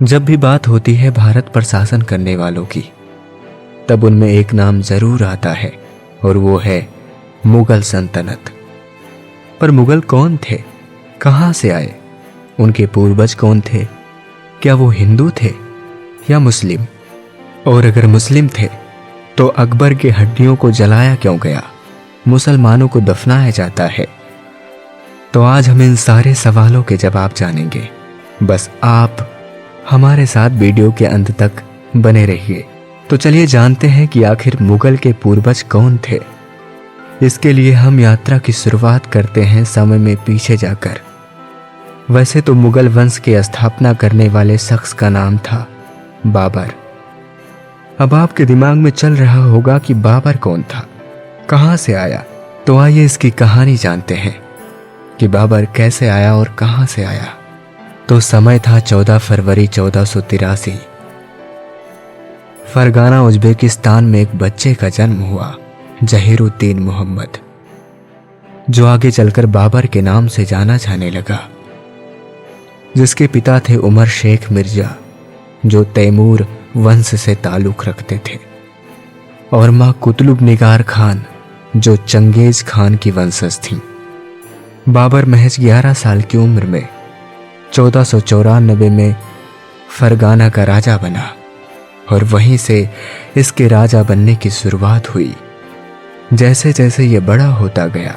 जब भी बात होती है भारत पर शासन करने वालों की, तब उनमें एक नाम जरूर आता है और वो है मुगल सल्तनत। पर मुगल कौन थे, कहां से आए, उनके पूर्वज कौन थे? क्या वो हिंदू थे या मुस्लिम? और अगर मुस्लिम थे तो अकबर के हड्डियों को जलाया क्यों गया, मुसलमानों को दफनाया जाता है? तो आज हम इन सारे सवालों के जवाब जानेंगे। बस आप हमारे साथ वीडियो के अंत तक बने रहिए। तो चलिए जानते हैं कि आखिर मुगल के पूर्वज कौन थे। इसके लिए हम यात्रा की शुरुआत करते हैं समय में पीछे जाकर। वैसे तो मुगल वंश की स्थापना करने वाले शख्स का नाम था बाबर। अब आपके दिमाग में चल रहा होगा कि बाबर कौन था, कहां से आया? तो आइए इसकी कहानी जानते हैं कि बाबर कैसे आया और कहां से आया। तो समय था 14 फरवरी 1483। फरगाना उज्बेकिस्तान में एक बच्चे का जन्म हुआ, जहीरुद्दीन मोहम्मद, जो आगे चलकर बाबर के नाम से जाना जाने लगा। जिसके पिता थे उमर शेख मिर्जा, जो तैमूर वंश से ताल्लुक रखते थे, और मां कुतुब निगार खान, जो चंगेज खान की वंशज थीं। बाबर महज 11 साल की उम्र में 1494 में फरगाना का राजा बना और वहीं से इसके राजा बनने की शुरुआत हुई। जैसे जैसे ये बड़ा होता गया,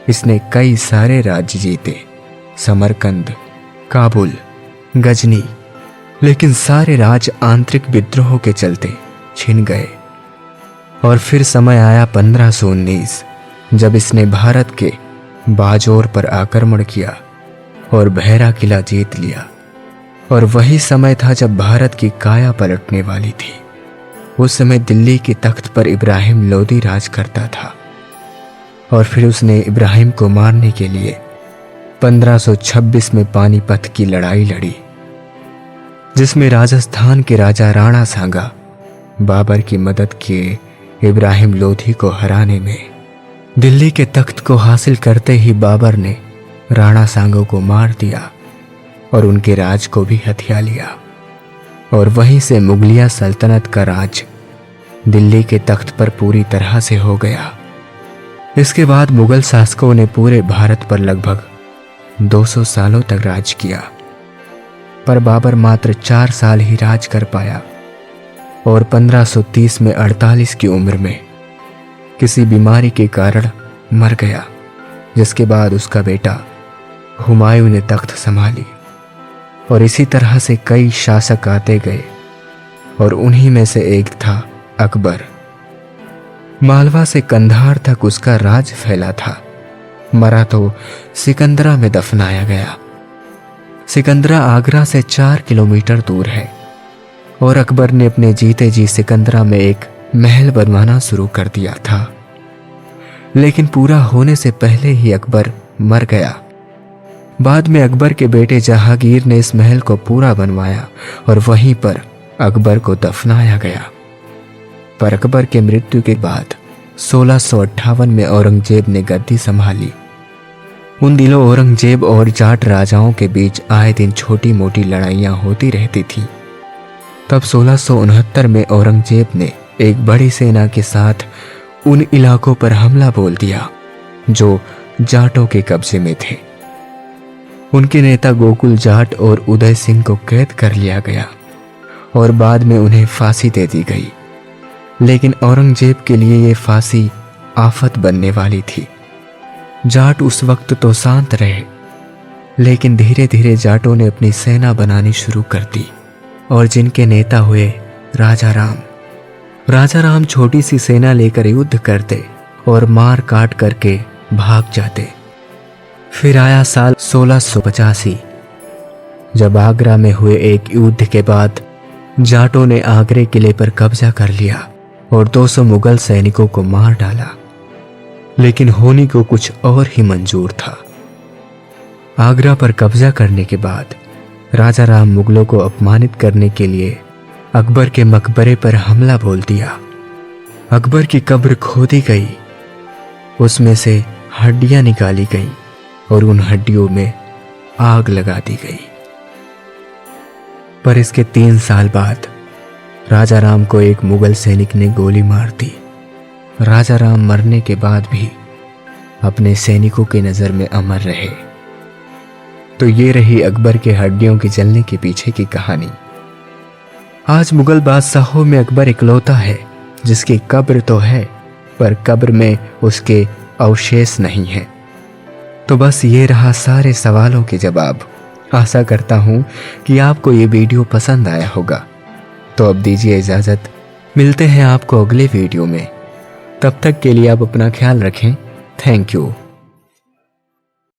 इसने कई सारे राज्य जीते, समरकंद, काबुल, गजनी, लेकिन सारे राज्य आंतरिक विद्रोहों के चलते छिन गए। और फिर समय आया 1519, जब इसने भारत के बाजौर पर आक्रमण किया और बहरा किला जीत लिया। और वही समय था जब भारत की काया पलटने वाली थी। उस समय दिल्ली के तख्त पर इब्राहिम लोदी राज करता था और फिर उसने इब्राहिम को मारने के लिए 1526 में पानीपत की लड़ाई लड़ी, जिसमें राजस्थान के राजा राणा सांगा बाबर की मदद किए इब्राहिम लोधी को हराने में। दिल्ली के तख्त को हासिल करते ही बाबर ने राणा सांगों को मार दिया और उनके राज को भी हथिया लिया। और वहीं से मुगलिया सल्तनत का राज दिल्ली के तख्त पर पूरी तरह से हो गया। इसके बाद मुगल शासकों ने पूरे भारत पर लगभग 200 सालों तक राज किया, पर बाबर मात्र 4 साल ही राज कर पाया और 1530 में 48 की उम्र में किसी बीमारी के कारण मर गया। जिसके बाद उसका बेटा हुमायूं ने तख्त संभाली और इसी तरह से कई शासक आते गए और उन्हीं में से एक था अकबर। मालवा से कंधार तक उसका राज फैला था। मरा तो सिकंदरा में दफनाया गया। सिकंदरा आगरा से 4 किलोमीटर दूर है और अकबर ने अपने जीते जी सिकंदरा में एक महल बनवाना शुरू कर दिया था, लेकिन पूरा होने से पहले ही अकबर मर गया। बाद में अकबर के बेटे जहांगीर ने इस महल को पूरा बनवाया और वहीं पर अकबर को दफनाया गया। पर अकबर के मृत्यु के बाद 1658 में औरंगजेब ने गद्दी संभाली। उन दिनों औरंगजेब और जाट राजाओं के बीच आए दिन छोटी मोटी लड़ाइयां होती रहती थी। तब 1669 में औरंगजेब ने एक बड़ी सेना के साथ उन इलाकों पर हमला बोल दिया जो जाटों के कब्जे में थे। उनके नेता गोकुल जाट और उदय सिंह को कैद कर लिया गया और बाद में उन्हें फांसी दे दी गई। लेकिन औरंगजेब के लिए यह फांसी आफत बनने वाली थी। जाट उस वक्त तो शांत रहे, लेकिन धीरे धीरे जाटों ने अपनी सेना बनानी शुरू कर दी और जिनके नेता हुए राजा राम। राजा राम छोटी सी सेना लेकर युद्ध करते और मार काट करके भाग जाते। फिर आया साल 1685, जब आगरा में हुए एक युद्ध के बाद जाटों ने आगरे किले पर कब्जा कर लिया और 200 मुगल सैनिकों को मार डाला। लेकिन होनी को कुछ और ही मंजूर था। आगरा पर कब्जा करने के बाद राजा राम मुगलों को अपमानित करने के लिए अकबर के मकबरे पर हमला बोल दिया। अकबर की कब्र खोदी गई, उसमें से हड्डियां निकाली गईं और उन हड्डियों में आग लगा दी गई। पर इसके 3 साल बाद राजा राम को एक मुगल सैनिक ने गोली मार दी। राजा राम मरने के बाद भी अपने सैनिकों की नजर में अमर रहे। तो ये रही अकबर के हड्डियों के जलने के पीछे की कहानी। आज मुगल बादशाहों में अकबर इकलौता है जिसकी कब्र तो है, पर कब्र में उसके अवशेष नहीं है। तो बस ये रहा सारे सवालों के जवाब। आशा करता हूं कि आपको ये वीडियो पसंद आया होगा। तो अब दीजिए इजाजत, मिलते हैं आपको अगले वीडियो में। तब तक के लिए आप अपना ख्याल रखें। Thank you.